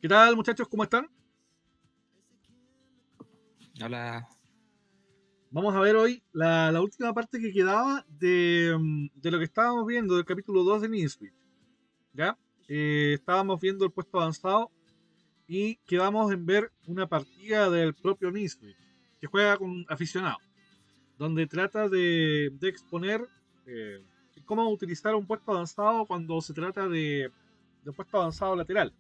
¿Qué tal, muchachos? ¿Cómo están? Hola. Vamos a ver hoy la última parte que quedaba de lo que estábamos viendo del capítulo 2 de Newsweek. ¿Ya? Estábamos viendo el puesto avanzado y quedamos en ver una partida del propio Newsweek que juega con aficionados, donde trata de exponer eh, cómo utilizar un puesto avanzado cuando se trata de un puesto avanzado lateral.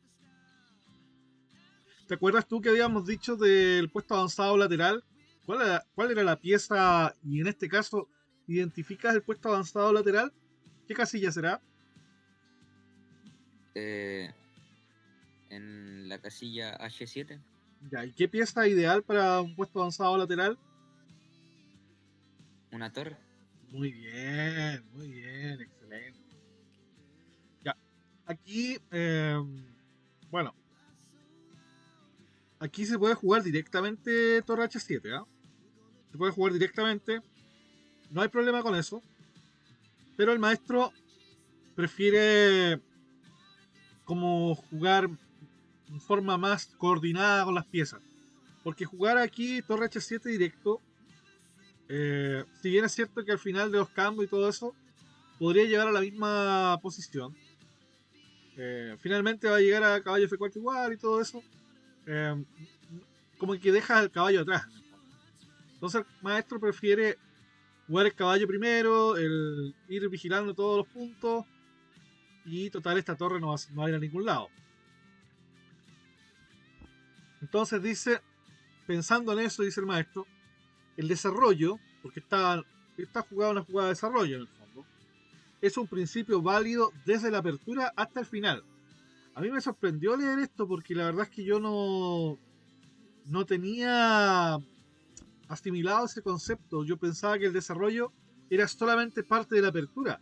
¿Te acuerdas tú que habíamos dicho del puesto avanzado lateral? Cuál era la pieza? Y en este caso, ¿identificas el puesto avanzado lateral? ¿Qué casilla será? eh, en la casilla H7, Ya, ¿y qué pieza ideal para un puesto avanzado lateral? una torre. Muy bien, excelente. Ya, aquí, bueno, aquí se puede jugar directamente Torre H7, ¿ah? Se puede jugar directamente, no hay problema con eso, pero el maestro prefiere como jugar en forma más coordinada con las piezas. Porque jugar aquí Torre H7 directo, si bien es cierto que al final de los cambios y todo eso, podría llegar a la misma posición. Finalmente va a llegar a caballo F4 igual y todo eso. eh, Como que deja el caballo atrás. Entonces el maestro prefiere jugar el caballo primero, el ir vigilando todos los puntos y total esta torre no va a ir a ningún lado. Entonces dice, pensando en eso, dice el maestro, el desarrollo, porque está jugada una jugada de desarrollo en el fondo, es un principio válido desde la apertura hasta el final. A mí me sorprendió leer esto porque la verdad es que yo no tenía asimilado ese concepto. Yo pensaba que el desarrollo era solamente parte de la apertura.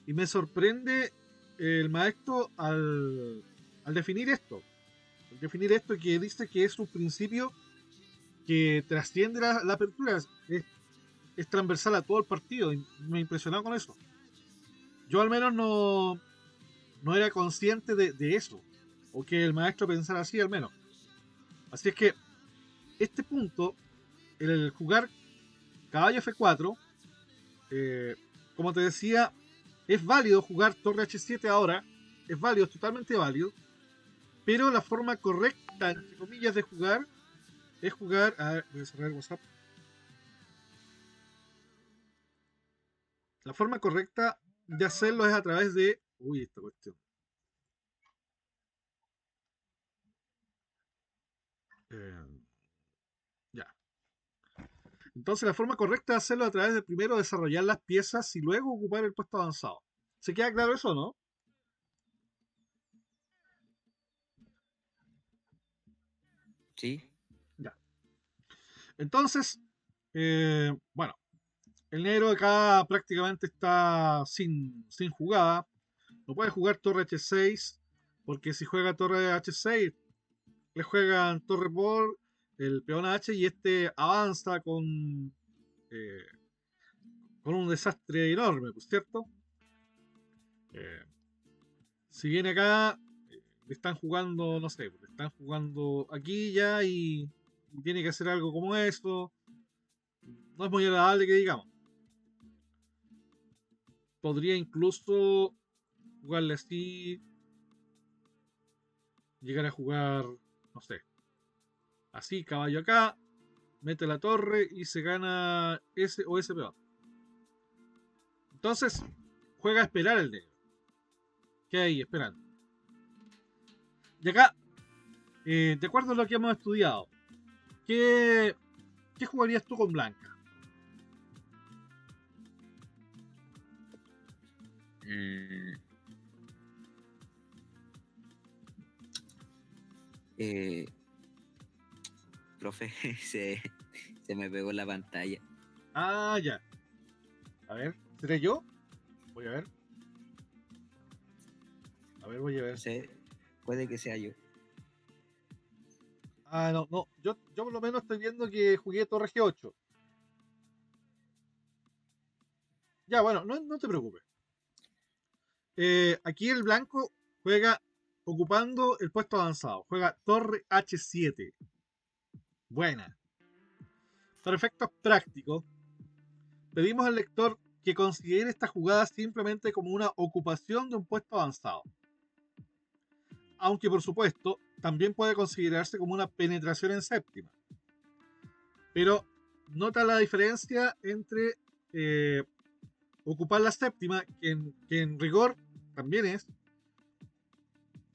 Y me sorprende el maestro al definir esto. Al definir esto que dice que es un principio que trasciende la apertura. Es transversal a todo el partido. Y me impresionó con eso. Yo al menos no era consciente de eso. O que el maestro pensara así al menos. Así es que este punto, el jugar caballo F4, eh, como te decía, es válido jugar torre H7 ahora. Es válido, es totalmente válido. Pero la forma correcta, entre comillas, de jugar es jugar. A ver, voy a cerrar el WhatsApp. La forma correcta de hacerlo es a través de. Uy, esta cuestión. Eh, ya. Entonces la forma correcta de hacerlo es a través de primero desarrollar las piezas y luego ocupar el puesto avanzado. ¿Se queda claro eso, no? Sí. Ya. Entonces, bueno, el negro acá prácticamente está sin jugada. No puede jugar torre H6, porque si juega torre H6, le juegan torre por el peón H y este avanza eh, con un desastre enorme, ¿pues cierto? Eh, si viene acá, le están jugando, no sé, le están jugando aquí ya y tiene que hacer algo como esto. No es muy agradable que digamos. Podría incluso jugarle así, llegar a jugar, no sé, así, caballo acá, mete la torre y se gana ese o ese peón. Entonces, juega a esperar el negro. ¿Qué hay esperando? Y acá, de acuerdo a lo que hemos estudiado, ¿qué, qué jugarías tú con Blanca? Mm, eh, profe, se me pegó la pantalla. Ah, ya. A ver, ¿seré yo? Voy a ver. A ver, voy a No ver. sé, puede que sea yo. Ah, no, no. Yo por lo menos estoy viendo que jugué Torre G8. Ya, bueno, no te preocupes. Aquí el blanco juega. ocupando el puesto avanzado. Juega torre H7. Buena. Para efectos prácticos, pedimos al lector que considere esta jugada simplemente como una ocupación de un puesto avanzado. Aunque por supuesto, también puede considerarse como una penetración en séptima. Pero nota la diferencia entre ocupar la séptima, que en rigor también es,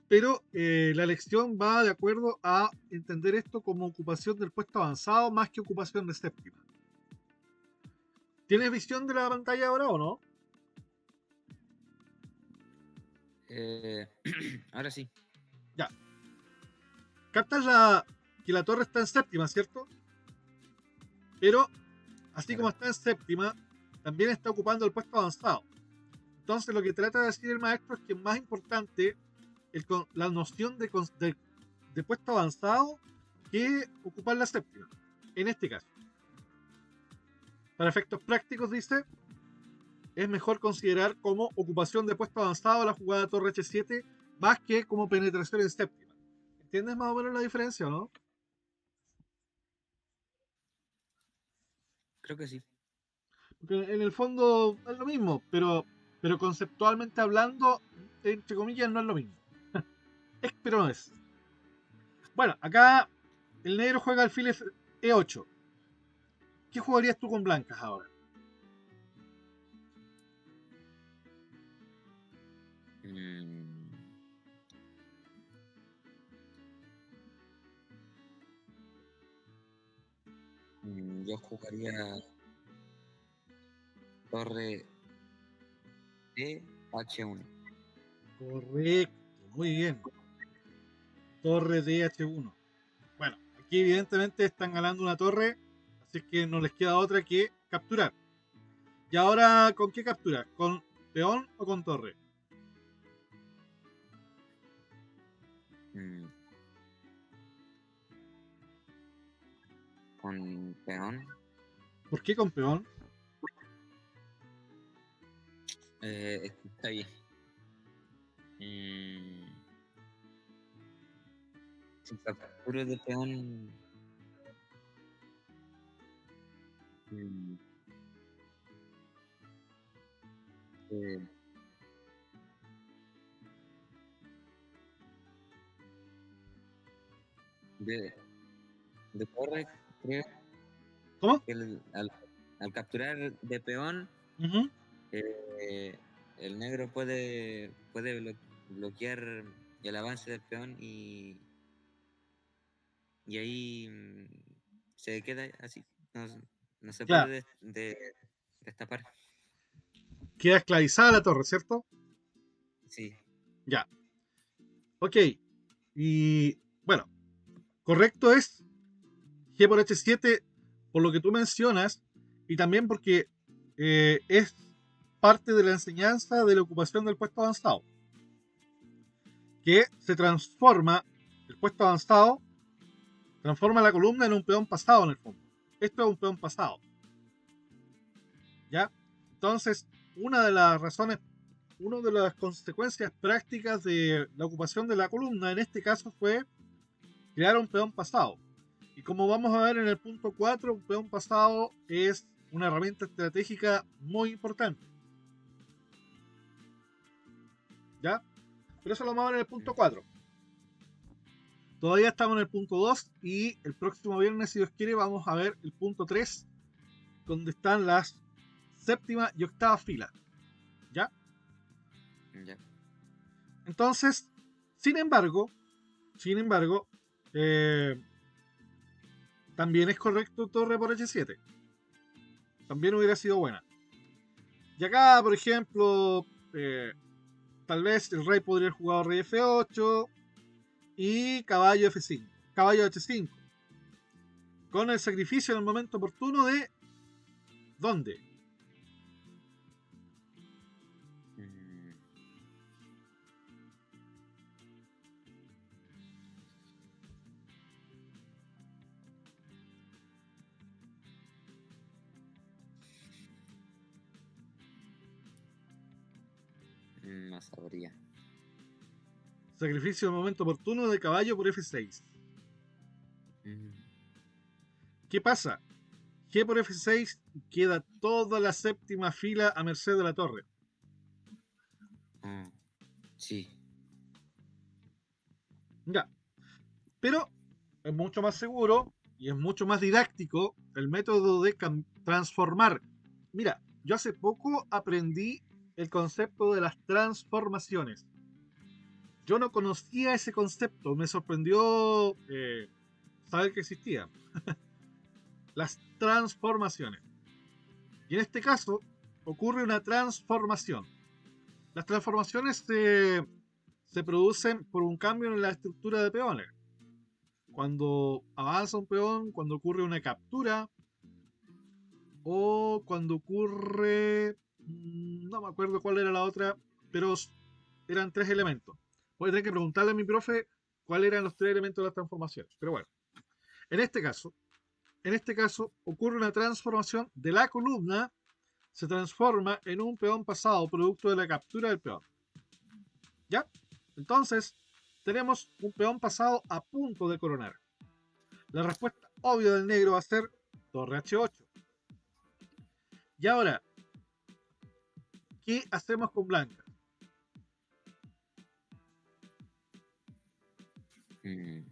pero la elección va de acuerdo a entender esto como ocupación del puesto avanzado más que ocupación de séptima. ¿Tienes visión de la pantalla ahora o no? Ahora sí. Ya. Captas que la torre está en séptima, ¿cierto? Pero, así como Claro. está en séptima, también está ocupando el puesto avanzado. Entonces, lo que trata de decir el maestro es que es más importante la noción de puesto avanzado que ocupar la séptima. En este caso. Para efectos prácticos, dice, es mejor considerar como ocupación de puesto avanzado la jugada torre H7 más que como penetración en séptima. ¿Entiendes más o menos la diferencia o no? Creo que sí. Porque en el fondo es lo mismo, pero conceptualmente hablando, entre comillas, no es lo mismo. Es, pero no es. Bueno, acá el negro juega alfil E8. ¿Qué jugarías tú con blancas ahora? Mm, yo jugaría torre de H1. Correcto, muy bien. Torre de H1. Bueno, aquí evidentemente están ganando una torre, así que no les queda otra que capturar. ¿Y ahora con qué capturas? ¿Con peón o con torre? Mm, con peón. ¿Por qué con peón? Está bien. Mm, si capturo de peón. mm, eh, de, de torre, creo ¿Cómo? que al capturar de peón, Ujú. eh, el negro puede bloquear el avance del peón y ahí se queda así. No, no se puede Claro, destapar. queda esclavizada la torre, ¿cierto? Sí. Ya, ok. Y bueno, correcto es G por H7 por lo que tú mencionas y también porque es parte de la enseñanza de la ocupación del puesto avanzado, que se transforma el puesto avanzado, transforma la columna en un peón pasado en el fondo. Esto es un peón pasado, ¿ya? Entonces, una de las razones, una de las consecuencias prácticas de la ocupación de la columna en este caso fue crear un peón pasado. Y como vamos a ver en el punto 4, un peón pasado es una herramienta estratégica muy importante, ¿ya? Pero eso lo vamos a ver en el punto 4. Todavía estamos en el punto 2 y el próximo viernes, si Dios quiere, vamos a ver el punto 3, donde están las séptima y octava filas, ¿ya? Ya. Entonces, sin embargo, sin embargo, eh, también es correcto torre por H7. También hubiera sido buena. Y acá, por ejemplo, tal vez el rey podría haber jugado rey F8 y caballo F5, caballo H5, con el sacrificio en el momento oportuno de ¿dónde? Mm, no sabría. Sacrificio en el momento oportuno de caballo por F6. Mm, ¿Qué pasa? G por F6 queda toda la séptima fila a merced de la torre. ah, sí. Ya. Pero es mucho más seguro y es mucho más didáctico el método de transformar. Mira, yo hace poco aprendí el concepto de las transformaciones. Yo no conocía ese concepto, me sorprendió saber que existía. Las transformaciones. Y en este caso ocurre una transformación. Las transformaciones se producen por un cambio en la estructura de peones. Cuando avanza un peón, cuando ocurre una captura o cuando ocurre... No me acuerdo cuál era la otra, pero eran tres elementos. Voy a tener que preguntarle a mi profe cuáles eran los tres elementos de las transformaciones. Pero bueno, en este caso, ocurre una transformación de la columna, se transforma en un peón pasado producto de la captura del peón. ¿Ya? Entonces, tenemos un peón pasado a punto de coronar. La respuesta obvia del negro va a ser torre H8. Y ahora, ¿qué hacemos con blanca? Mm,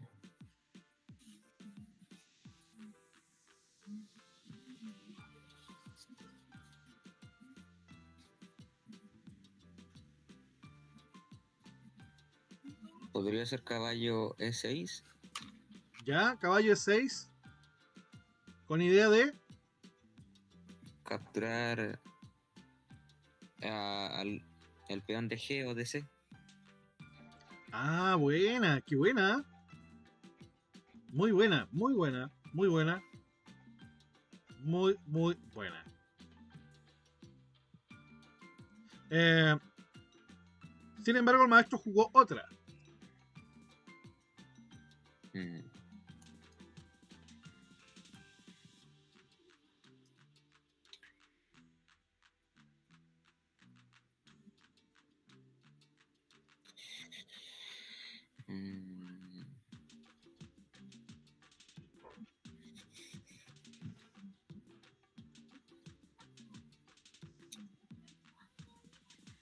¿Podría ser caballo E6? Ya, caballo E6, con idea de... Capturar al el peón de G o de C. Ah, buena, qué buena. Muy buena, muy buena, muy buena. Muy, muy buena. Eh, Sin embargo, el maestro jugó otra. Mm, mm,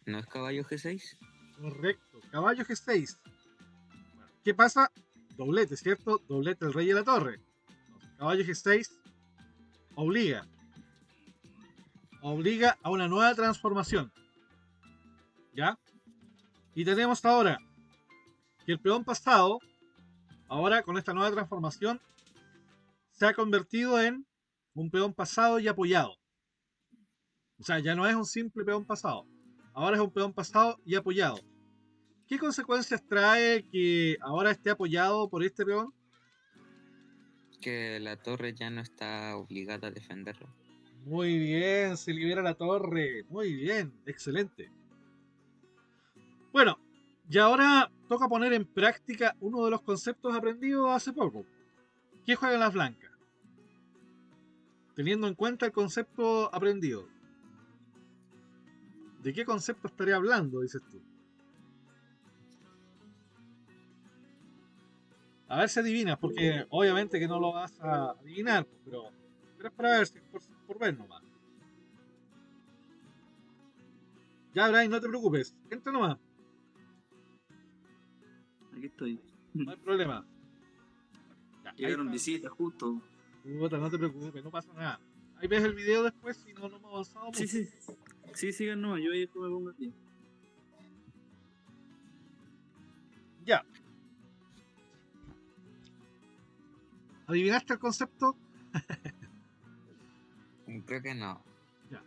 ¿No es caballo G6? Correcto, caballo G6. Bueno, ¿qué pasa? Doblete, ¿cierto? Doblete el rey de la torre. Entonces, caballo G6 obliga. Obliga a una nueva transformación. ¿Ya? Y tenemos ahora que el peón pasado, ahora con esta nueva transformación, se ha convertido en un peón pasado y apoyado. O sea, ya no es un simple peón pasado. Ahora es un peón pasado y apoyado. ¿Qué consecuencias trae que ahora esté apoyado por este peón? Que la torre ya no está obligada a defenderlo. Muy bien, se libera la torre. Muy bien, excelente. Bueno, y ahora toca poner en práctica uno de los conceptos aprendidos hace poco. ¿Qué juegan las blancas? Teniendo en cuenta el concepto aprendido. ¿De qué concepto estaré hablando, dices tú? A ver si adivinas, porque obviamente que no lo vas a adivinar, pero es para ver, si por ver nomás. Ya, Brian, no te preocupes, entra nomás, Aquí estoy. no hay problema. Ya, ahí Llegaron está. visitas justo. Puta, no te preocupes, no pasa nada. Ahí ves el video después si no hemos avanzado Sí, mucho. sí. Sí, sigan nomás, yo ahí después me pongo aquí. Ya. ¿Adivinaste el concepto? Creo que no. Ya.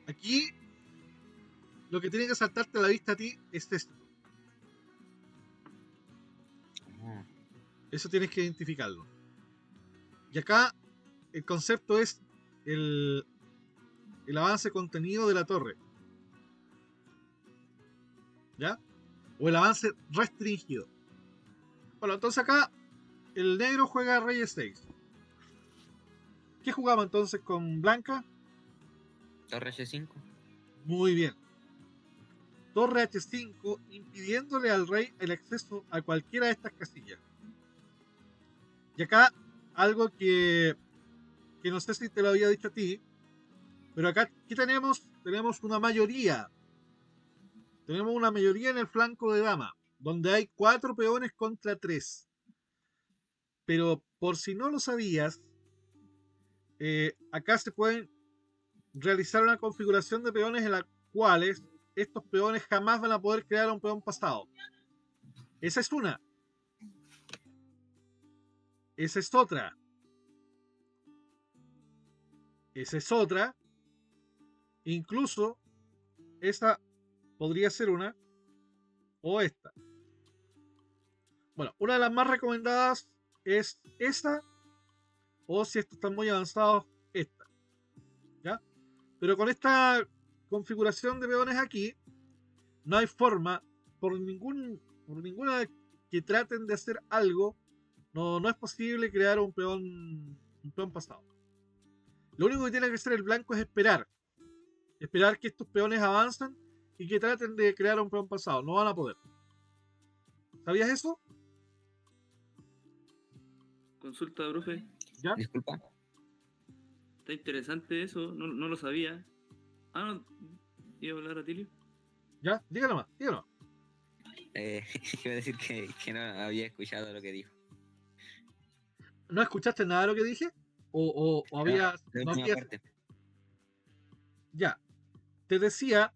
Aquí lo que tiene que saltarte a la vista a ti es esto. Ah, Eso tienes que identificarlo. Y acá el concepto es el, el avance contenido de la torre. ¿Ya? O el avance restringido. Bueno, entonces acá el negro juega rey e6. ¿Qué jugaba entonces con blanca? torre G5. Muy bien. torre H5, impidiéndole al rey el acceso a cualquiera de estas casillas. Y acá, algo que no sé si te lo había dicho a ti, pero acá, ¿qué tenemos? Tenemos una mayoría. Tenemos una mayoría en el flanco de dama, donde hay 4 peones contra 3. Pero por si no lo sabías, acá se pueden realizar una configuración de peones en la cuales estos peones jamás van a poder crear un peón pasado. Esa es una. Esa es otra. Esa es otra. Incluso esa podría ser una. O esta. Bueno, una de las más recomendadas es esta. O si estos están muy avanzados, esta. ¿Ya? Pero con esta configuración de peones aquí, no hay forma, por ninguna que traten de hacer algo, no es posible crear un peón pasado. Lo único que tiene que hacer el blanco es esperar. Esperar que estos peones avancen y que traten de crear un peón pasado. No van a poder. ¿Sabías eso? Consulta, profe. ¿Ya? Disculpa. Está interesante eso, no lo sabía. Ah, no, iba a hablar a Tilio. ¿Ya? Dígalo más, dígalo. Iba a decir que no había escuchado lo que dijo. ¿No escuchaste nada de lo que dije? ¿O había... La no última había... parte. Ya. Te decía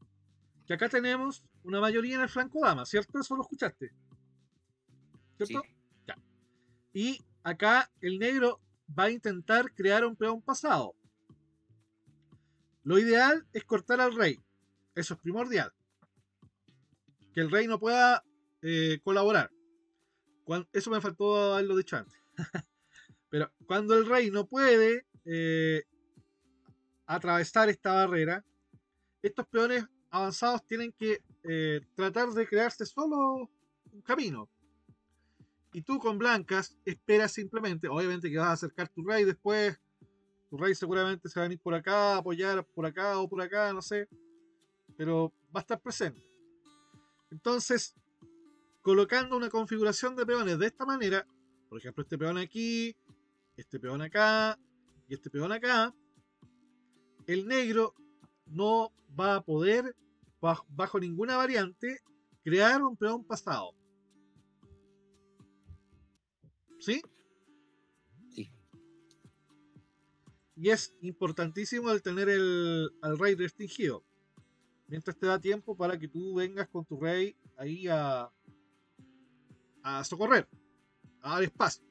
que acá tenemos una mayoría en el flanco dama, ¿cierto? Eso lo escuchaste. ¿Cierto? Sí. Ya. Y acá el negro va a intentar crear un peón pasado. Lo ideal es cortar al rey. Eso es primordial. Que el rey no pueda colaborar. Eso me faltó haberlo dicho antes. Pero cuando el rey no puede atravesar esta barrera, estos peones avanzados tienen que tratar de crearse solo un camino. Y tú con blancas esperas simplemente, obviamente que vas a acercar tu rey después, tu rey seguramente se va a venir por acá, a apoyar por acá o por acá, no sé, pero va a estar presente. Entonces, colocando una configuración de peones de esta manera, por ejemplo, este peón aquí, este peón acá y este peón acá, el negro no va a poder, bajo ninguna variante, crear un peón pasado. ¿Sí? Sí. Y es importantísimo el tener al rey restringido. Mientras te da tiempo para que tú vengas con tu rey ahí a socorrer, a dar espacio.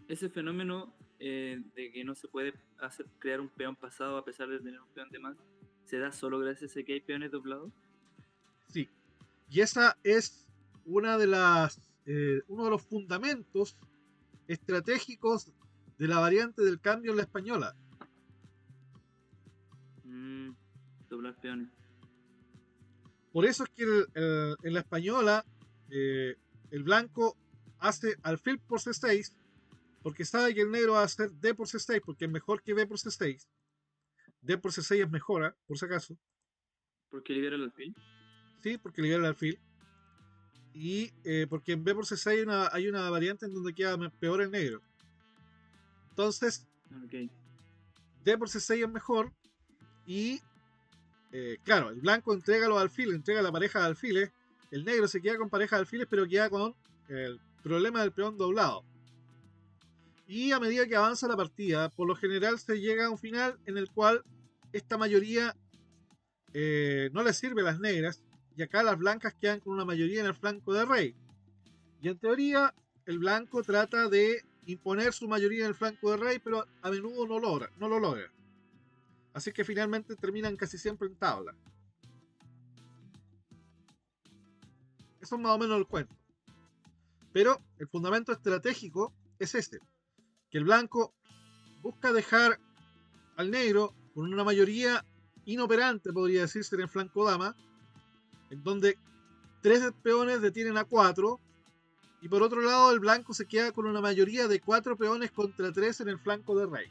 Ese fenómeno de que no se puede crear un peón pasado a pesar de tener un peón de más, ¿se da solo gracias a que hay peones doblados? Sí. Y esa es una de uno de los fundamentos estratégicos de la variante del cambio en la española. Doblar peones. Por eso es que en la española el blanco hace alfil por C6, porque sabe que el negro va a hacer D por C6, porque es mejor que B por C6. D por C6 es mejora, por si acaso. ¿Por qué libera el alfil? Sí, porque libera el alfil. Y porque en B por C6 hay una variante en donde queda peor el negro. Entonces, Okay. D por C6 es mejor. Y claro, el blanco entrega los alfiles, entrega la pareja de alfiles. El negro se queda con pareja de alfiles, pero queda con el problema del peón doblado. Y a medida que avanza la partida, por lo general se llega a un final en el cual esta mayoría no le sirve a las negras. Y acá las blancas quedan con una mayoría en el flanco de rey. Y en teoría, el blanco trata de imponer su mayoría en el flanco de rey, pero a menudo no lo logra. Así que finalmente terminan casi siempre en tabla. Eso es más o menos el cuento. Pero el fundamento estratégico es este. Que el blanco busca dejar al negro con una mayoría inoperante, podría decirse, en el flanco dama, en donde 3 peones detienen a 4, y por otro lado el blanco se queda con una mayoría de 4 peones contra 3 en el flanco de rey.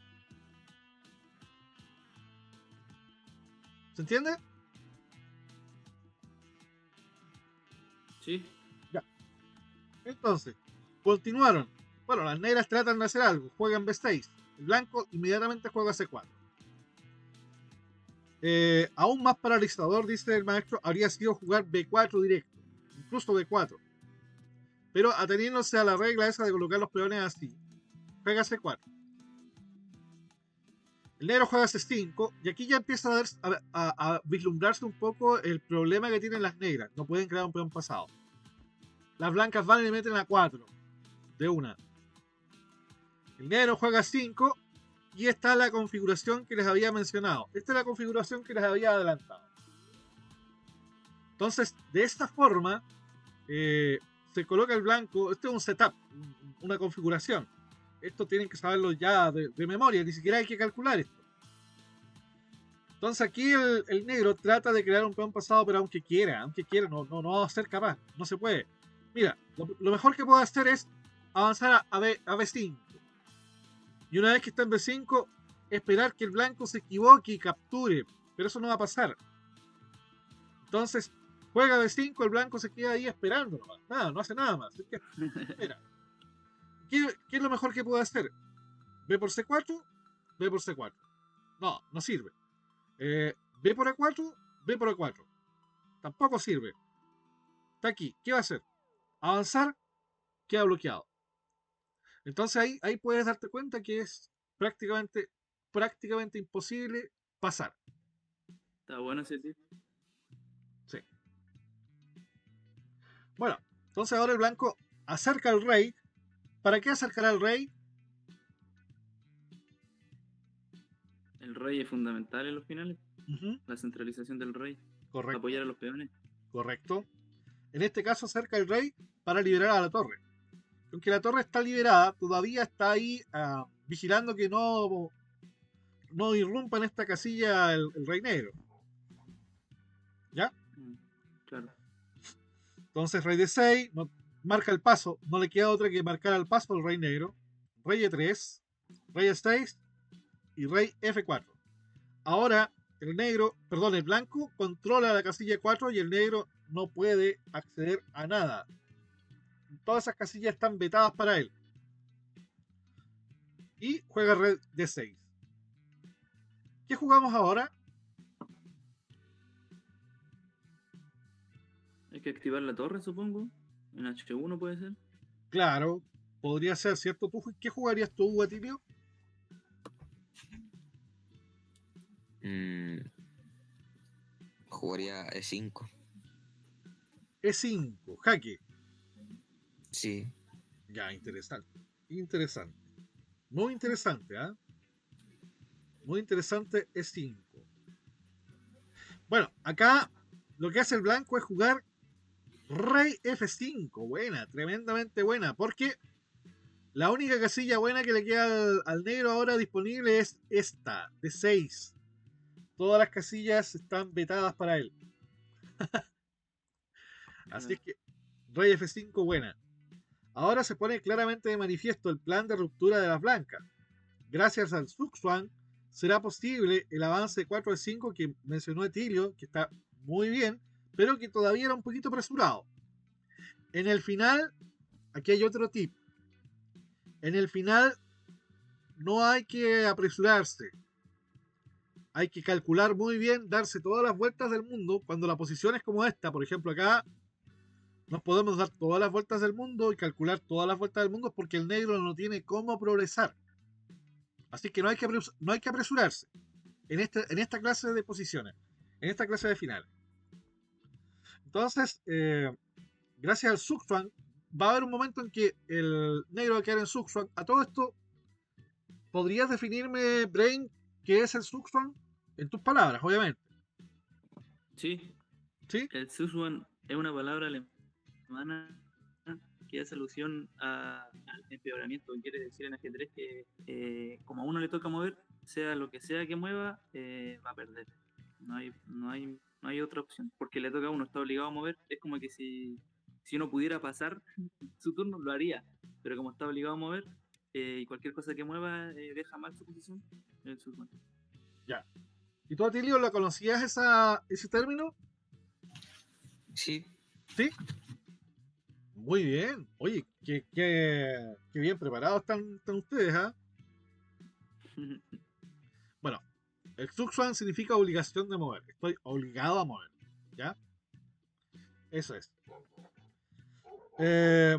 ¿Se entiende? Sí. Entonces, continuaron. Bueno, las negras tratan de hacer algo, juegan B6. El blanco inmediatamente juega C4. Aún más paralizador, dice el maestro, habría sido jugar B4 directo, incluso B4. Pero ateniéndose a la regla esa de colocar los peones así, juega C4. El negro juega C5 y aquí ya empieza a vislumbrarse un poco el problema que tienen las negras. No pueden crear un peón pasado. Las blancas van y le meten a 4 de una. El negro juega 5 y esta es la configuración que les había mencionado. Esta es la configuración que les había adelantado. Entonces, de esta forma, se coloca el blanco. Este es un setup, una configuración. Esto tienen que saberlo ya de memoria, ni siquiera hay que calcular esto. Entonces aquí el negro trata de crear un peón pasado, pero aunque quiera, no va a ser capaz, no se puede. Mira, lo mejor que puede hacer es avanzar a B5. Y una vez que está en B5, esperar que el blanco se equivoque y capture. Pero eso no va a pasar. Entonces, juega B5, el blanco se queda ahí esperando nomás. Nada, no hace nada más. Es que espera. ¿Qué es lo mejor que puede hacer? ¿B por C4? B por C4. No sirve. B por A4, B por A4. Tampoco sirve. Está aquí. ¿Qué va a hacer? Avanzar, queda bloqueado. Entonces ahí puedes darte cuenta que es prácticamente imposible pasar. Está bueno ese tip. Sí. Bueno, entonces ahora el blanco acerca al rey. ¿Para qué acercará al rey? El rey es fundamental en los finales. Uh-huh. La centralización del rey. Correcto. Apoyar a los peones. Correcto. En este caso acerca al rey para liberar a la torre. Aunque la torre está liberada, todavía está ahí vigilando que no irrumpa en esta casilla el rey negro. ¿Ya? Claro. Entonces rey de 6, marca el paso, no le queda otra que marcar el paso al rey negro. Rey de 3, rey de 6 y rey F4. Ahora el blanco controla la casilla 4 y el negro no puede acceder a nada. Todas esas casillas están vetadas para él. Y juega rey de 6. ¿Qué jugamos ahora? Hay que activar la torre, supongo. En H1 puede ser. Claro, podría ser, ¿cierto? ¿Qué jugarías tú, Atilio? Jugaría E5. E5, jaque. Sí. Ya, interesante. Muy interesante, ¿ah? Muy interesante E5. Bueno, acá lo que hace el blanco es jugar rey F5. Buena, tremendamente buena. Porque la única casilla buena que le queda al negro ahora disponible es esta, de 6. Todas las casillas están vetadas para él. Así es que rey F5 buena. Ahora se pone claramente de manifiesto el plan de ruptura de las blancas. Gracias al Zugzwang será posible el avance de 4 de 5 que mencionó Etilio, que está muy bien, pero que todavía era un poquito apresurado. En el final, aquí hay otro tip. En el final no hay que apresurarse. Hay que calcular muy bien, darse todas las vueltas del mundo. Cuando la posición es como esta, por ejemplo acá, nos podemos dar todas las vueltas del mundo y calcular todas las vueltas del mundo porque el negro no tiene cómo progresar. Así que no hay que apresurarse en esta clase de posiciones, en esta clase de finales. Entonces, gracias al Zugzwang, va a haber un momento en que el negro va a quedar en Zugzwang. A todo esto, ¿podrías definirme, Brain, qué es el Zugzwang? En tus palabras, obviamente. Sí. ¿Sí? El Zugzwang es una palabra alemana que hace alusión al empeoramiento. Quiere decir en ajedrez que como a uno le toca mover, sea lo que sea que mueva, va a perder. No hay otra opción. Porque le toca a uno, está obligado a mover. Es como que si uno pudiera pasar su turno, lo haría. Pero como está obligado a mover, y cualquier cosa que mueva deja mal su posición, el Zugzwang. Ya. ¿Y tú, Atilio, lo conocías ese término? Sí. ¿Sí? Muy bien. Oye, qué bien preparados están ustedes, ¿ah? Bueno, el Zugzwang significa obligación de mover. Estoy obligado a mover. ¿Ya? Eso es. Eh,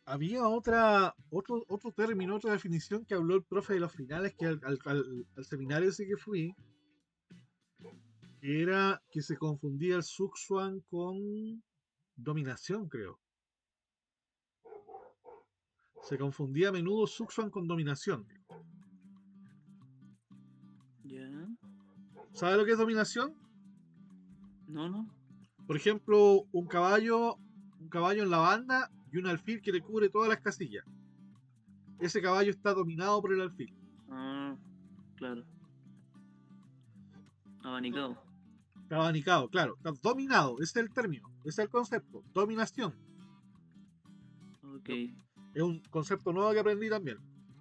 había otro término, otra definición que habló el profe de los finales, que al seminario ese que fui, que era que se confundía el Zugzwang con dominación, creo. Se confundía a menudo Zugzwang con dominación. Ya. ¿Sabe lo que es dominación? No. Por ejemplo, un caballo en la banda y un alfil que le cubre todas las casillas. Ese caballo está dominado por el alfil. Ah, claro. Abanicado. Está abanicado, claro. Está dominado. Ese es el término. Ese es el concepto. Dominación. Ok. Es un concepto nuevo que aprendí también.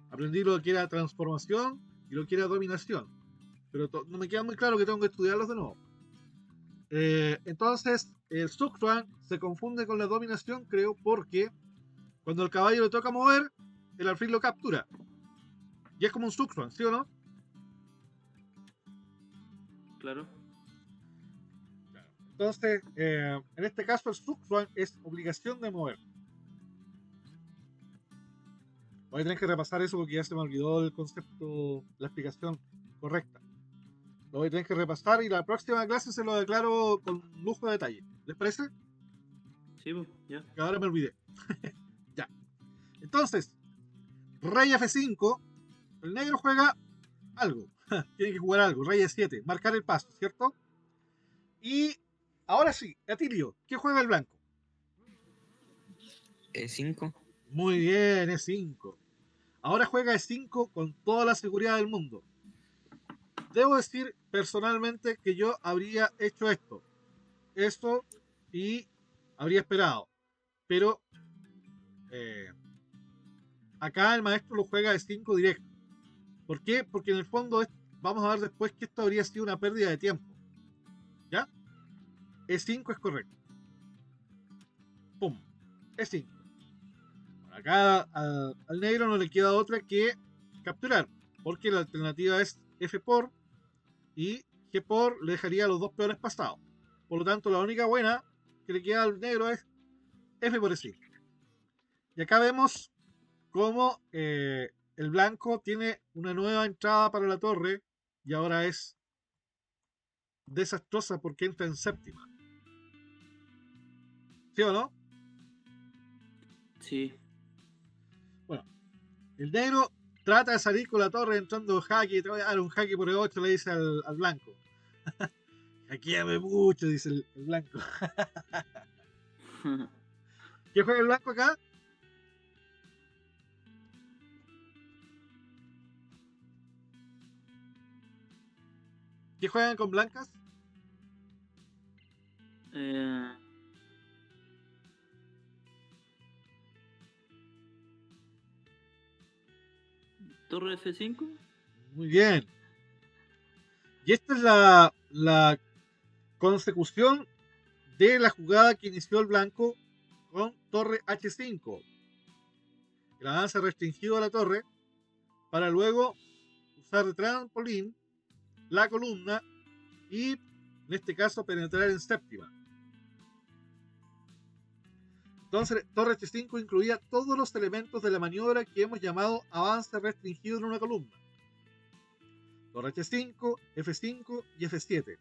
Aprendí lo que era transformación y lo que era dominación. Pero no me queda muy claro, que tengo que estudiarlos de nuevo. Entonces, el Zugzwang se confunde con la dominación, creo, porque cuando el caballo le toca mover, el alfil lo captura. Y es como un Zugzwang, ¿sí o no? Claro. Entonces, en este caso, el Zugzwang es obligación de mover. Voy a tener que repasar eso porque ya se me olvidó el concepto, la explicación correcta. Lo voy a tener que repasar y la próxima clase se lo declaro con lujo de detalle. ¿Les parece? Sí, pues, ya. Que ahora me olvidé. Ya. Entonces, rey F5, el negro juega algo. Tiene que jugar algo. Rey E7, marcar el paso, ¿cierto? Y ahora sí, Atilio, ¿qué juega el blanco? E5. Muy bien, E5. Ahora juega E5 con toda la seguridad del mundo. Debo decir personalmente que yo habría hecho esto y habría esperado. Pero acá el maestro lo juega E5 directo. ¿Por qué? Porque en el fondo vamos a ver después que esto habría sido una pérdida de tiempo. ¿Ya? E5 es correcto. ¡Pum! E5. Acá al negro no le queda otra que capturar, porque la alternativa es F por y G por le dejaría los dos peores pasados. Por lo tanto, la única buena que le queda al negro es F por E5. Y acá vemos cómo el blanco tiene una nueva entrada para la torre y ahora es desastrosa porque entra en séptima. ¿Sí o no? Sí. Bueno, el negro trata de salir con la torre entrando jaque, te voy a dar un jaque por E8, le dice al blanco. Hackeame mucho, dice el blanco. ¿Qué juega el blanco acá? ¿Qué juegan con blancas? Torre F5. Muy bien. Y esta es la consecución de la jugada que inició el blanco con torre H5. El avance restringido a la torre para luego usar de trampolín la columna y en este caso penetrar en séptima. Entonces, torre H5 incluía todos los elementos de la maniobra que hemos llamado avance restringido en una columna. Torre H5, F5 y F7.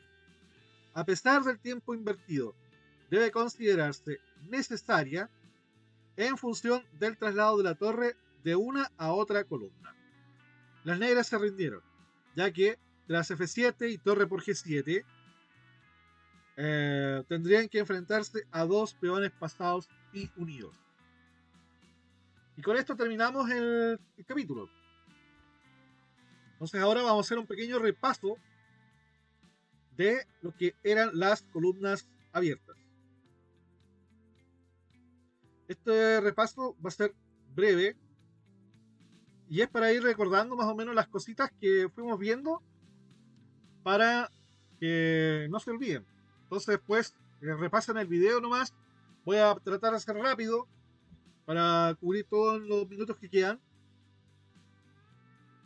A pesar del tiempo invertido, debe considerarse necesaria en función del traslado de la torre de una a otra columna. Las negras se rindieron, ya que tras F7 y torre por G7 tendrían que enfrentarse a dos peones pasados y unidos. Y con esto terminamos el capítulo. Entonces ahora vamos a hacer un pequeño repaso de lo que eran las columnas abiertas. Este repaso va a ser breve y es para ir recordando más o menos las cositas que fuimos viendo para que no se olviden. Entonces después repasen el video nomás, Voy a tratar de ser rápido para cubrir todos los minutos que quedan.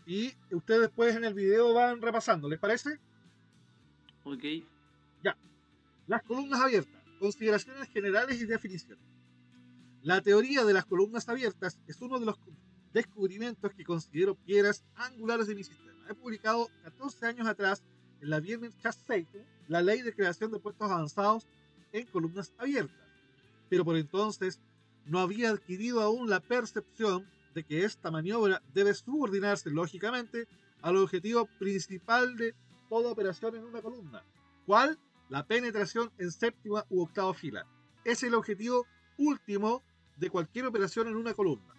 Y ustedes después en el video van repasando, ¿les parece? Ok. Ya. Las columnas abiertas. Consideraciones generales y definiciones. La teoría de las columnas abiertas es uno de los descubrimientos que considero piedras angulares de mi sistema. He publicado 14 años atrás en la Wirtschaftszeitung la ley de creación de puestos avanzados en columnas abiertas, pero por entonces no había adquirido aún la percepción de que esta maniobra debe subordinarse lógicamente al objetivo principal de toda operación en una columna. ¿Cuál? La penetración en séptima u octava fila. Es el objetivo último de cualquier operación en una columna.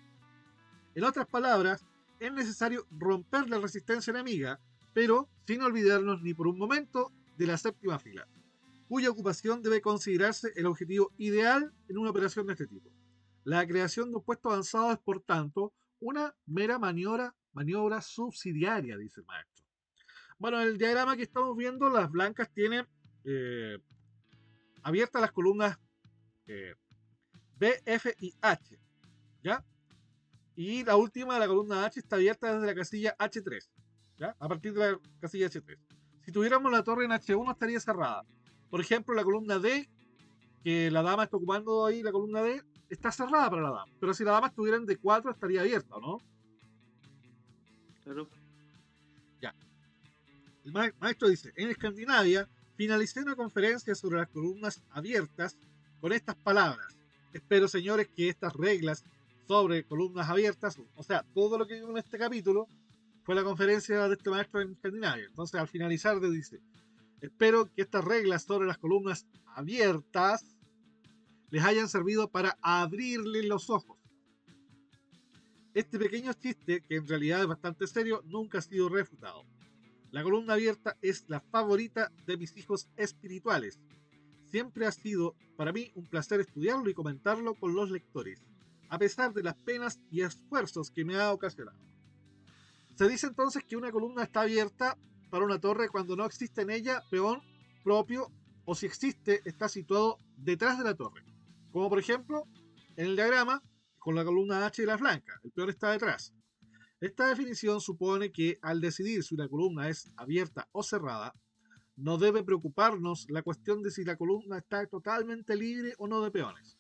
En otras palabras, es necesario romper la resistencia enemiga, pero sin olvidarnos ni por un momento de la séptima fila, cuya ocupación debe considerarse el objetivo ideal en una operación de este tipo. La creación de un puesto avanzado es, por tanto, una mera maniobra subsidiaria, dice el maestro. Bueno, en el diagrama que estamos viendo, las blancas tienen abiertas las columnas B, F y H, ¿ya? Y la última, la columna H, está abierta desde la casilla H3, ¿ya? A partir de la casilla H3. Si tuviéramos la torre en H1 estaría cerrada. Por ejemplo, la columna D, que la dama está ocupando ahí, la columna D, está cerrada para la dama. Pero si la dama estuviera en D4 estaría abierta, ¿no? Claro. Ya. El maestro dice, en Escandinavia finalicé una conferencia sobre las columnas abiertas con estas palabras. Espero, señores, que estas reglas sobre columnas abiertas, o sea, todo lo que vimos en este capítulo, fue la conferencia de este maestro en Escandinavia. Entonces, al finalizar, dice, espero que estas reglas sobre las columnas abiertas les hayan servido para abrirle los ojos. Este pequeño chiste, que en realidad es bastante serio, nunca ha sido refutado. La columna abierta es la favorita de mis hijos espirituales. Siempre ha sido para mí un placer estudiarlo y comentarlo con los lectores, a pesar de las penas y esfuerzos que me ha ocasionado. Se dice entonces que una columna está abierta para una torre cuando no existe en ella peón propio, o si existe está situado detrás de la torre, como por ejemplo en el diagrama con la columna H de la flanca, el peón está detrás. Esta definición supone que al decidir si una columna es abierta o cerrada, no debe preocuparnos la cuestión de si la columna está totalmente libre o no de peones.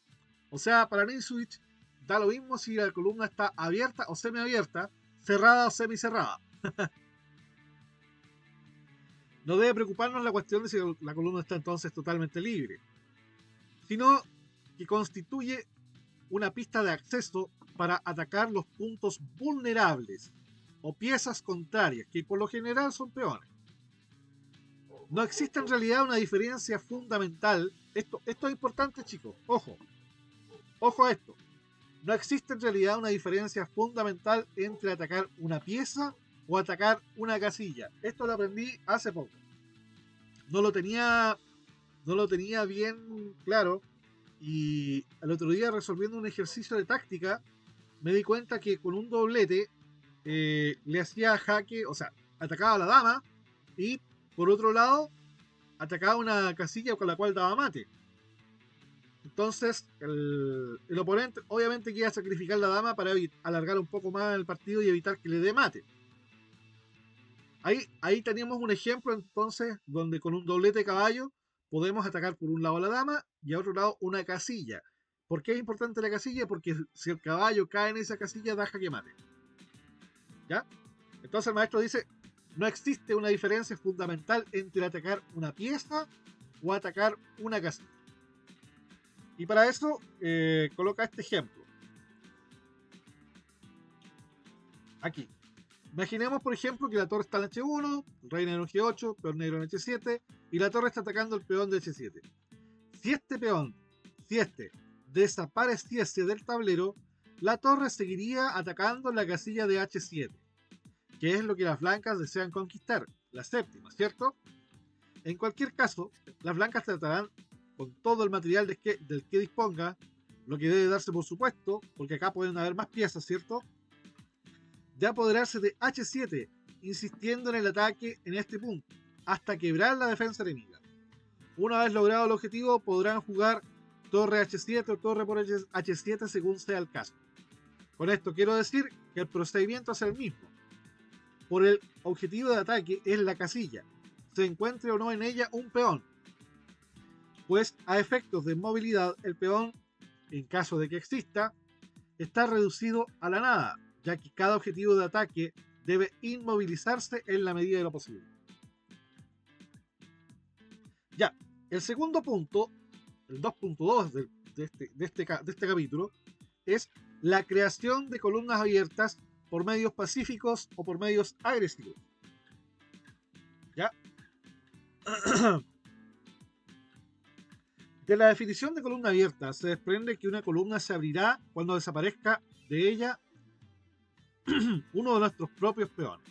O sea, para Ninswitch da lo mismo si la columna está abierta o semiabierta, cerrada o semicerrada. No debe preocuparnos la cuestión de si la columna está entonces totalmente libre, sino que constituye una pista de acceso para atacar los puntos vulnerables o piezas contrarias, que por lo general son peones. No existe en realidad una diferencia fundamental. Esto es importante, chicos. Ojo a esto. No existe en realidad una diferencia fundamental entre atacar una pieza o atacar una casilla. Esto lo aprendí hace poco. No lo tenía bien claro. Y al otro día, resolviendo un ejercicio de táctica, me di cuenta que con un doblete le hacía jaque, o sea, atacaba a la dama y por otro lado atacaba una casilla con la cual daba mate. Entonces el oponente obviamente quería sacrificar la dama para alargar un poco más el partido y evitar que le dé mate. Ahí teníamos un ejemplo entonces donde con un doblete de caballo podemos atacar por un lado a la dama y a otro lado una casilla. ¿Por qué es importante la casilla? Porque si el caballo cae en esa casilla da jaque mate. ¿Ya? Entonces el maestro dice, no existe una diferencia fundamental entre atacar una pieza o atacar una casilla. Y para eso coloca este ejemplo. Aquí. Imaginemos, por ejemplo, que la torre está en H1, el rey negro en G8, peón negro en H7, y la torre está atacando el peón de H7. Si este desapareciese del tablero, la torre seguiría atacando la casilla de H7, que es lo que las blancas desean conquistar, la séptima, ¿cierto? En cualquier caso, las blancas tratarán con todo el material del que disponga, lo que debe darse por supuesto, porque acá pueden haber más piezas, ¿cierto?, de apoderarse de H7, insistiendo en el ataque en este punto, hasta quebrar la defensa enemiga. Una vez logrado el objetivo, podrán jugar torre H7 o torre por H7 según sea el caso. Con esto quiero decir que el procedimiento es el mismo. Por el objetivo de ataque es la casilla, se encuentre o no en ella un peón, pues a efectos de movilidad el peón, en caso de que exista, está reducido a la nada, ya que cada objetivo de ataque debe inmovilizarse en la medida de lo posible. Ya, el segundo punto, el 2.2 de este capítulo, es la creación de columnas abiertas por medios pacíficos o por medios agresivos. ¿Ya? De la definición de columna abierta se desprende que una columna se abrirá cuando desaparezca de ella uno de nuestros propios peones.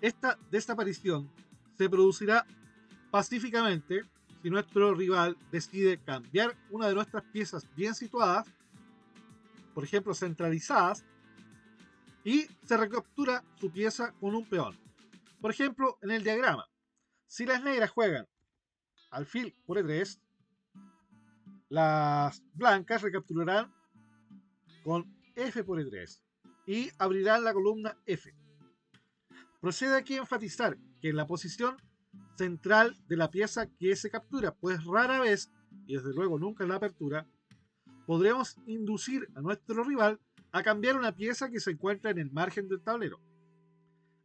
Esta desaparición se producirá pacíficamente si nuestro rival decide cambiar una de nuestras piezas bien situadas, por ejemplo centralizadas, y se recaptura su pieza con un peón. Por ejemplo, en el diagrama, si las negras juegan alfil por E3, las blancas recapturarán con F por E3 y abrirán la columna F. Procede aquí a enfatizar que en la posición central de la pieza que se captura, pues rara vez, y desde luego nunca en la apertura, podremos inducir a nuestro rival a cambiar una pieza que se encuentra en el margen del tablero.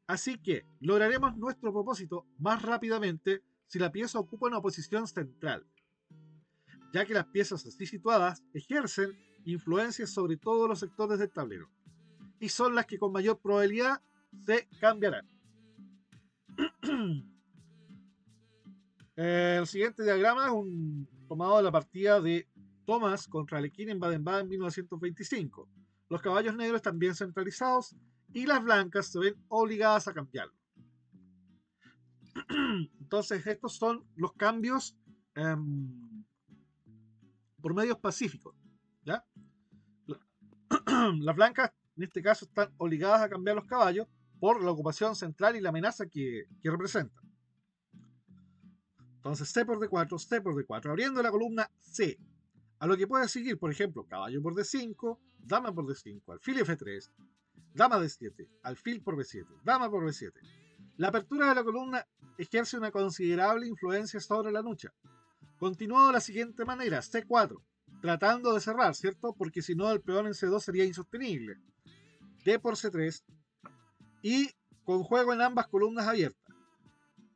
Así que lograremos nuestro propósito más rápidamente si la pieza ocupa una posición central, ya que las piezas así situadas ejercen influencias sobre todos los sectores del tablero y son las que con mayor probabilidad se cambiarán. El siguiente diagrama es un tomado de la partida de Thomas contra Alekhine en Baden-Baden en 1925. Los caballos negros están bien centralizados y las blancas se ven obligadas a cambiarlo. Entonces estos son los cambios por medios pacíficos, ¿ya? Las blancas en este caso están obligadas a cambiar los caballos por la ocupación central y la amenaza que representan. Entonces C por D4, C por D4, abriendo la columna C, a lo que puede seguir, por ejemplo, caballo por D5, dama por D5, alfil F3, dama D7, alfil por B7, dama por B7. La apertura de la columna ejerce una considerable influencia sobre la lucha. Continuado de la siguiente manera, C4, tratando de cerrar, ¿cierto? Porque si no el peón en C2 sería insostenible. D por C3 y con juego en ambas columnas abiertas.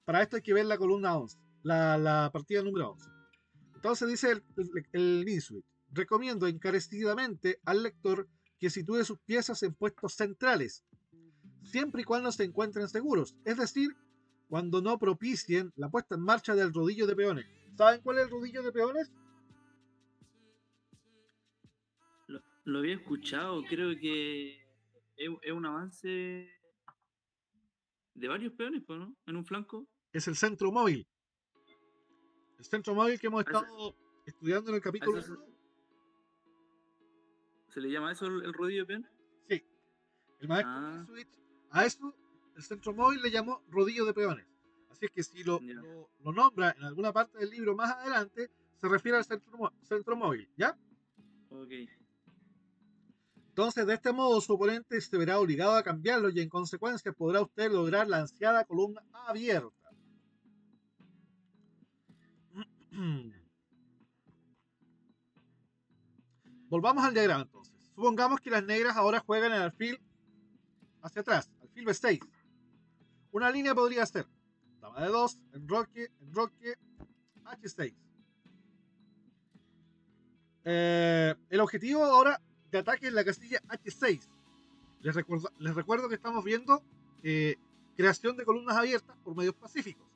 Para esto hay que ver la columna 11, la partida número 11. Entonces dice el Newsweek, recomiendo encarecidamente al lector que sitúe sus piezas en puestos centrales, siempre y cuando se encuentren seguros, es decir, cuando no propicien la puesta en marcha del rodillo de peones. ¿Saben cuál es el rodillo de peones? Lo había escuchado, creo que es un avance de varios peones, pues, ¿no? En un flanco. Es el centro móvil. El centro móvil que hemos A eso, estado estudiando en el a capítulo eso 1. se le llama eso el rodillo de peón. Sí, el maestro Ah, Switch, a eso el centro móvil le llamó rodillo de peones. Así es que si lo ya, nombra en alguna parte del libro más adelante, se refiere al centro móvil, ¿ya? ok. Entonces, de este modo, su oponente se verá obligado a cambiarlo y en consecuencia podrá usted lograr la ansiada columna abierta. Volvamos al diagrama entonces. Supongamos que las negras ahora juegan el alfil hacia atrás, alfil B6. Una línea podría ser dama de 2, enroque, H6. El objetivo ahora de ataque es la casilla H6. Les recuerdo que estamos viendo creación de columnas abiertas por medios pacíficos.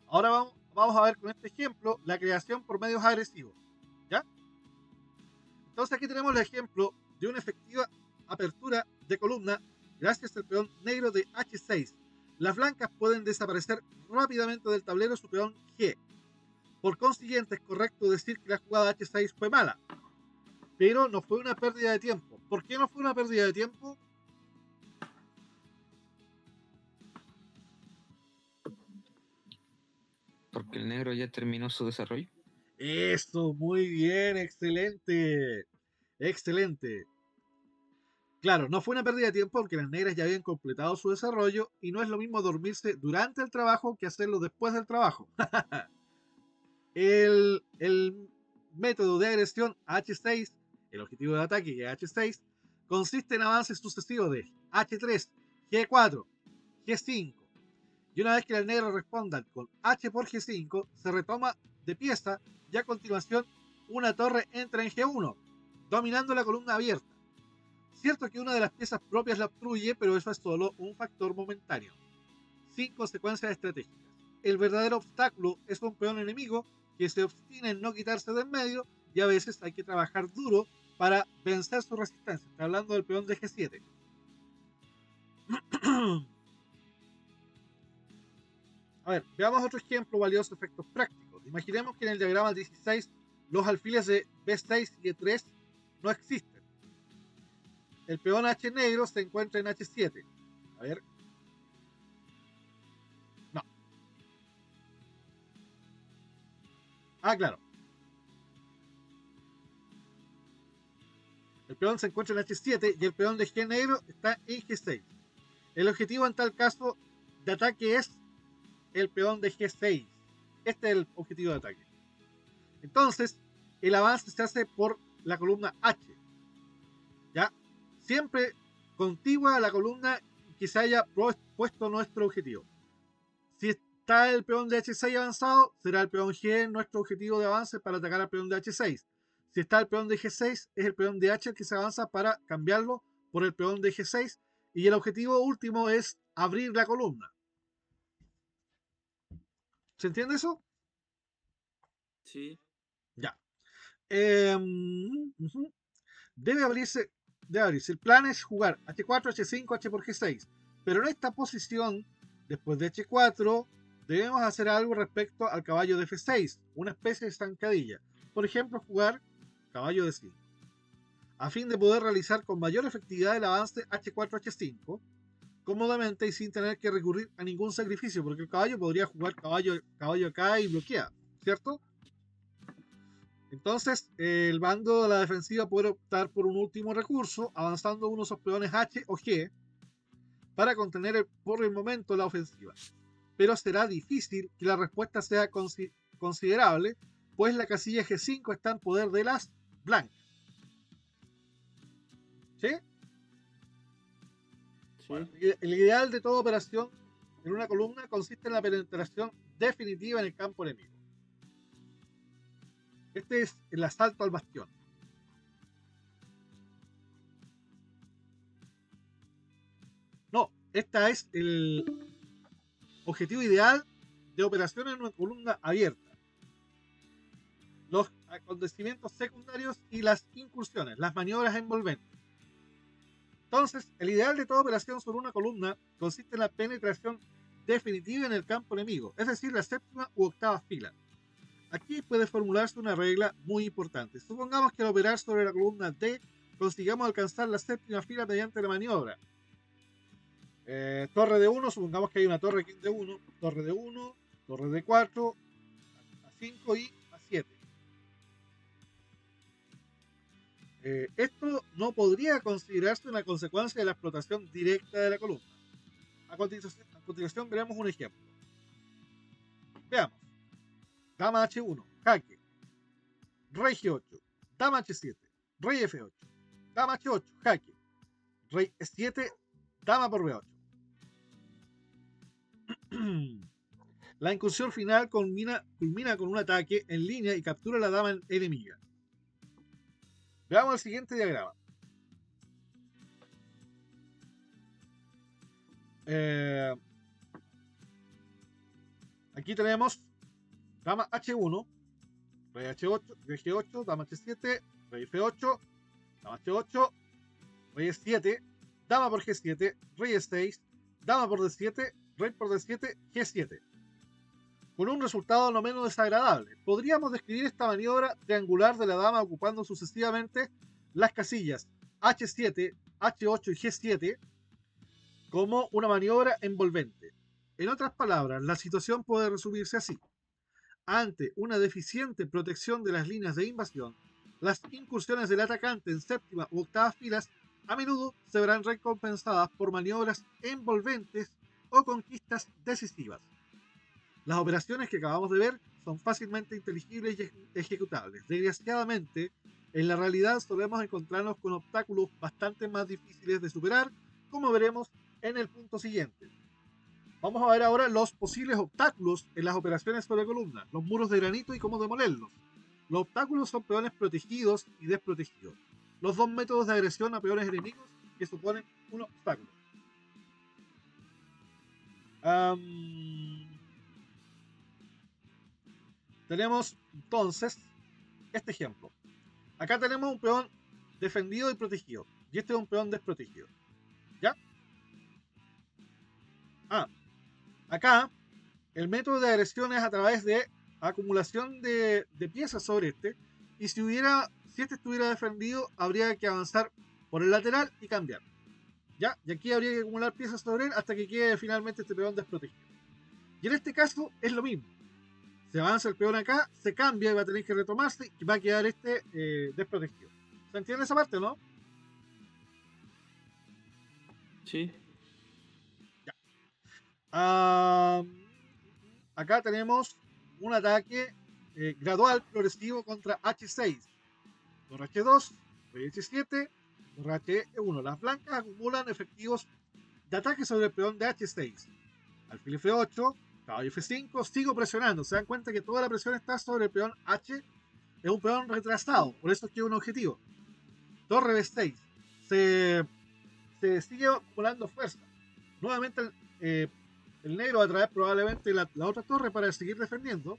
Ahora vamos a ver con este ejemplo la creación por medios agresivos. ¿Ya? Entonces aquí tenemos el ejemplo de una efectiva apertura de columna gracias al peón negro de H6. Las blancas pueden desaparecer rápidamente del tablero su peón G. Por consiguiente, es correcto decir que la jugada H6 fue mala, pero no fue una pérdida de tiempo. ¿Por qué no fue una pérdida de tiempo? Porque el negro ya terminó su desarrollo. Eso, muy bien, excelente. Excelente. Claro, no fue una pérdida de tiempo porque las negras ya habían completado su desarrollo y no es lo mismo dormirse durante el trabajo que hacerlo después del trabajo. El método de agresión H6, el objetivo de ataque que es H6, consiste en avances sucesivos de H3, G4, G5. Y una vez que las negras respondan con H por G5, se retoma de pieza y a continuación una torre entra en G1, dominando la columna abierta. Cierto que una de las piezas propias la obstruye, pero eso es solo un factor momentáneo, sin consecuencias estratégicas. El verdadero obstáculo es un peón enemigo que se obstina en no quitarse de en medio y a veces hay que trabajar duro para vencer su resistencia. Está hablando del peón de G7. A ver, veamos otro ejemplo valioso de efectos prácticos. Imaginemos que en el diagrama 16 los alfiles de B6 y E3 no existen. El peón H negro se encuentra en H7. A ver. No. Ah, claro. El peón se encuentra en H7 y el peón de G negro está en G6. El objetivo en tal caso de ataque es el peón de G6. Este es el objetivo de ataque. Entonces, el avance se hace por la columna H. ¿Ya? Siempre contigua a la columna que se haya puesto nuestro objetivo. Si está el peón de H6 avanzado, será el peón G nuestro objetivo de avance para atacar al peón de H6. Si está el peón de G6, es el peón de H el que se avanza para cambiarlo por el peón de G6. Y el objetivo último es abrir la columna. ¿Se entiende eso? Sí. Ya. Debe abrirse. El plan es jugar H4, H5, H por G6. Pero en esta posición, después de H4, debemos hacer algo respecto al caballo de F6, una especie de zancadilla. Por ejemplo, jugar caballo de 5. A fin de poder realizar con mayor efectividad el avance H4, H5, cómodamente y sin tener que recurrir a ningún sacrificio, porque el caballo podría jugar caballo acá y bloquea, ¿cierto? Entonces, el bando de la defensiva puede optar por un último recurso, avanzando uno de esos peones H o G para contener por el momento la ofensiva. Pero será difícil que la respuesta sea considerable, pues la casilla G5 está en poder de las blancas. ¿Sí? Bueno, el ideal de toda operación en una columna consiste en la penetración definitiva en el campo enemigo. Este es el asalto al bastión. No, esta es el objetivo ideal de operación en una columna abierta. Los acontecimientos secundarios y las incursiones, las maniobras envolventes. Entonces, el ideal de toda operación sobre una columna consiste en la penetración definitiva en el campo enemigo, es decir, la séptima u octava fila. Aquí puede formularse una regla muy importante. Supongamos que al operar sobre la columna D consigamos alcanzar la séptima fila mediante la maniobra. Torre de 1, supongamos que hay una torre aquí de 1, torre de 1, torre de 4, a 5 y a 7. Esto no podría considerarse una consecuencia de la explotación directa de la columna. A continuación veremos un ejemplo. Veamos. Dama H1, jaque. Rey G8, dama H7, rey F8, dama H8, jaque. Rey E7, dama por B8. La incursión final culmina con un ataque en línea y captura la dama enemiga. Veamos el siguiente diagrama. Aquí tenemos dama H1, rey H8, rey G8, dama H7, rey F8, dama H8, rey E7, dama por G7, rey E6, dama por D7, rey por D7, G7. Con un resultado no menos desagradable. Podríamos describir esta maniobra triangular de la dama ocupando sucesivamente las casillas H7, H8 y G7 como una maniobra envolvente. En otras palabras, la situación puede resumirse así. ante una deficiente protección de las líneas de invasión, las incursiones del atacante en séptima u octava filas a menudo se verán recompensadas por maniobras envolventes o conquistas decisivas. Las operaciones que acabamos de ver son fácilmente inteligibles y ejecutables. Desgraciadamente, en la realidad solemos encontrarnos con obstáculos bastante más difíciles de superar, como veremos en el punto siguiente. Vamos a ver ahora los posibles obstáculos en las operaciones sobre columnas, los muros de granito y cómo demolerlos. Los obstáculos son peones protegidos y desprotegidos. Los dos métodos de agresión a peones enemigos que suponen un obstáculo. Tenemos entonces este ejemplo. Acá tenemos un peón defendido y protegido. Y este es un peón desprotegido. ¿Ya? Acá el método de agresión es a través de acumulación de piezas sobre este. Y si este estuviera defendido, habría que avanzar por el lateral y cambiar. ¿Ya? Y aquí habría que acumular piezas sobre él hasta que quede finalmente este peón desprotegido. Y en este caso es lo mismo. Se avanza el peón acá, se cambia y va a tener que retomarse y va a quedar este desprotegido. ¿Se entiende esa parte, no? Sí. Acá tenemos un ataque gradual progresivo contra H6. Torre H2, rey H7, torre H1. Las blancas acumulan efectivos de ataque sobre el peón de H6. Alfil F8, caballo F5, sigo presionando. Se dan cuenta que toda la presión está sobre el peón H. Es un peón retrasado, por eso es que es un objetivo. Torre B6. Se sigue acumulando fuerza. Nuevamente el negro va a traer probablemente la otra torre para seguir defendiendo.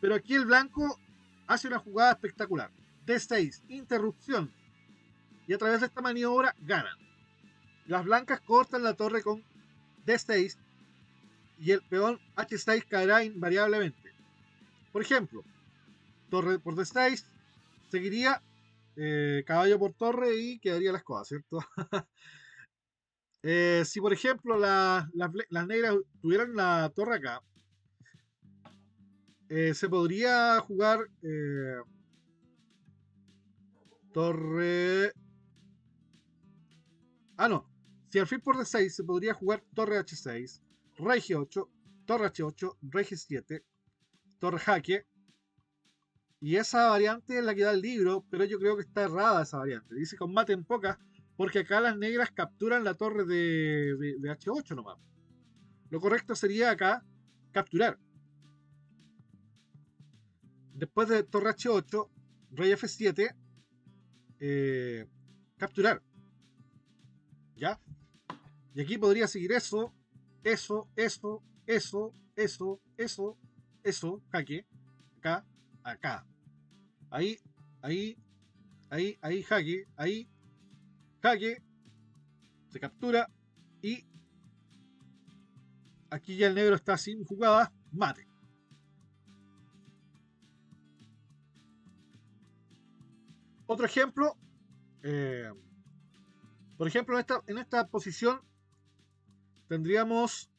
Pero aquí el blanco hace una jugada espectacular. D6, interrupción. Y a través de esta maniobra ganan. Las blancas cortan la torre con D6 y el peón H6 caerá invariablemente. Por ejemplo, torre por D6 seguiría caballo por torre y quedaría las cosas, ¿cierto? Si por ejemplo las negras tuvieran la torre acá, se podría jugar torre... no. Si alfil por D6 se podría jugar torre H6, rey G8, torre H8, rey G7, torre jaque. Y esa variante es la que da el libro, pero yo creo que está errada esa variante. Dice combate en pocas, porque acá las negras capturan la torre de H8 nomás. Lo correcto sería acá capturar. Después de torre H8, rey F7, capturar. ¿Ya? Y aquí podría seguir eso, jaque, acá, acá. Ahí, jaque, ahí, jaque, se captura y aquí ya el negro está sin jugada, mate. Otro ejemplo, por ejemplo, en esta posición tendríamos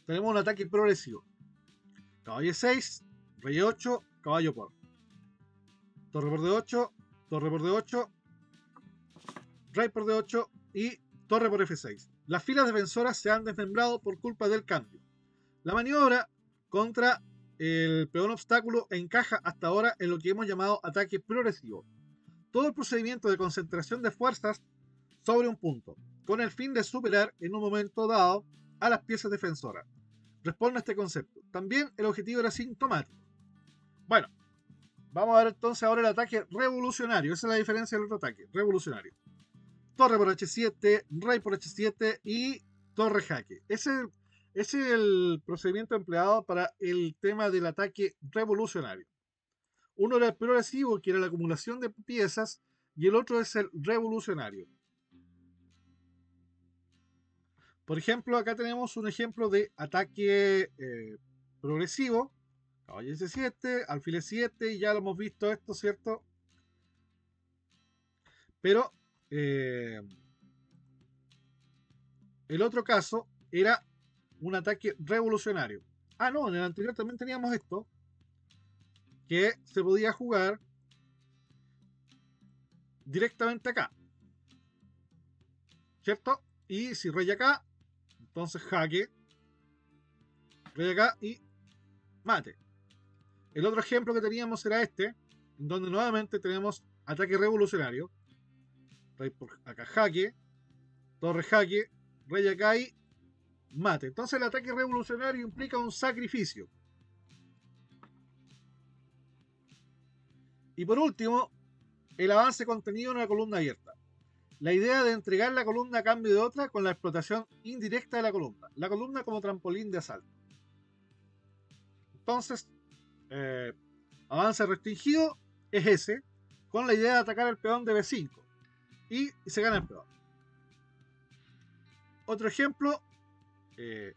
tenemos un ataque progresivo. Caballo 6, rey 8, caballo por. Torre por D8, torre por D8, rey por D8 y torre por F6. Las filas defensoras se han desmembrado por culpa del cambio. La maniobra contra el peón obstáculo encaja hasta ahora en lo que hemos llamado ataque progresivo. Todo el procedimiento de concentración de fuerzas sobre un punto, con el fin de superar en un momento dado a las piezas defensoras. Responde a este concepto. También el objetivo era sintomático. Bueno, vamos a ver entonces ahora el ataque revolucionario. Esa es la diferencia del otro ataque, revolucionario. Torre por H7, rey por H7 y torre jaque. Ese es el procedimiento empleado para el tema del ataque revolucionario. Uno era el progresivo, que era la acumulación de piezas, y el otro es el revolucionario. Por ejemplo, acá tenemos un ejemplo de ataque progresivo, Caballo C7, alfil E7, y ya lo hemos visto esto, ¿cierto? Pero el otro caso era un ataque revolucionario. Ah, no, en el anterior también teníamos esto, que se podía jugar directamente acá, ¿cierto? Y si rey acá, entonces jaque, rey acá y mate. El otro ejemplo que teníamos era este, en donde nuevamente tenemos ataque revolucionario, rey por acá jaque, torre jaque, rey acá y mate. Entonces el ataque revolucionario implica un sacrificio. Y por último, el avance contenido en una columna abierta. La idea de entregar la columna a cambio de otra con la explotación indirecta de la columna. La columna como trampolín de asalto. Entonces, avance restringido es ese, con la idea de atacar el peón de B5. Y se gana el peón. Otro ejemplo,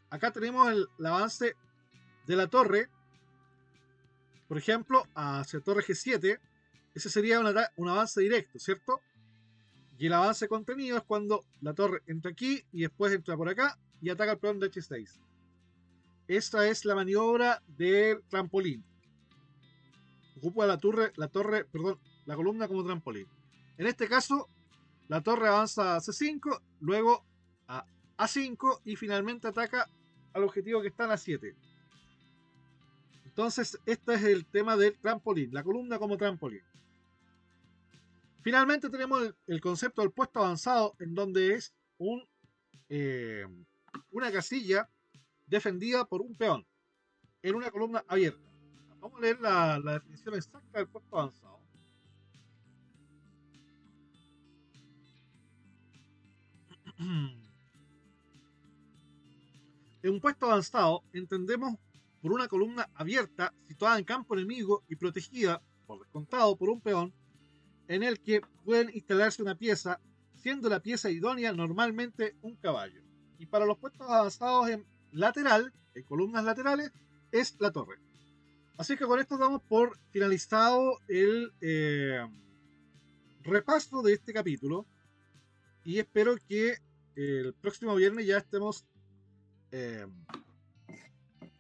acá tenemos el avance de la torre, por ejemplo, hacia torre G7. Ese sería un avance directo, ¿cierto? Y el avance contenido es cuando la torre entra aquí y después entra por acá y ataca el peón de H6. Esta es la maniobra del trampolín. Ocupa la columna como trampolín. En este caso, la torre avanza a C5, luego a A5 y finalmente ataca al objetivo que está en A7. Entonces, este es el tema del trampolín, la columna como trampolín. Finalmente tenemos el concepto del puesto avanzado, en donde es una casilla defendida por un peón en una columna abierta. Vamos a leer la definición exacta del puesto avanzado. En un puesto avanzado entendemos por una columna abierta situada en campo enemigo y protegida, por descontado, por un peón en el que pueden instalarse una pieza, siendo la pieza idónea normalmente un caballo. Y para los puestos avanzados en lateral, en columnas laterales, es la torre. Así que con esto damos por finalizado el repaso de este capítulo y espero que el próximo viernes ya estemos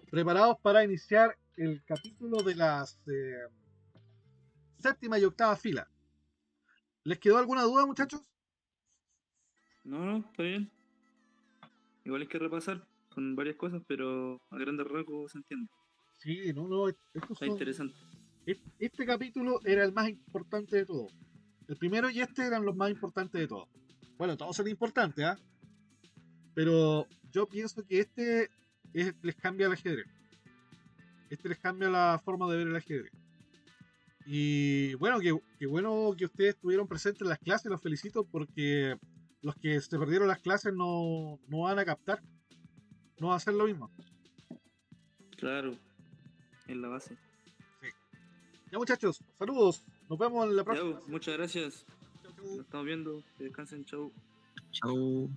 preparados para iniciar el capítulo de las séptima y octava fila. ¿Les quedó alguna duda, muchachos? No, está bien. Igual hay que repasar. Son varias cosas, pero a grandes rasgos se entiende. Sí, no, Está interesante. Este capítulo era el más importante de todos. El primero y este eran los más importantes de todos. Bueno, todos son importantes, ¿ah? Pero yo pienso que les cambia el ajedrez. Este les cambia la forma de ver el ajedrez. Y bueno, qué bueno que ustedes estuvieron presentes en las clases, los felicito porque los que se perdieron las clases no van a captar, no van a hacer lo mismo. Claro, en la base. Sí. Ya muchachos, saludos, nos vemos en la Ya, próxima. muchas gracias. Chau, chau. Nos estamos viendo. Que descansen, chau. Chau.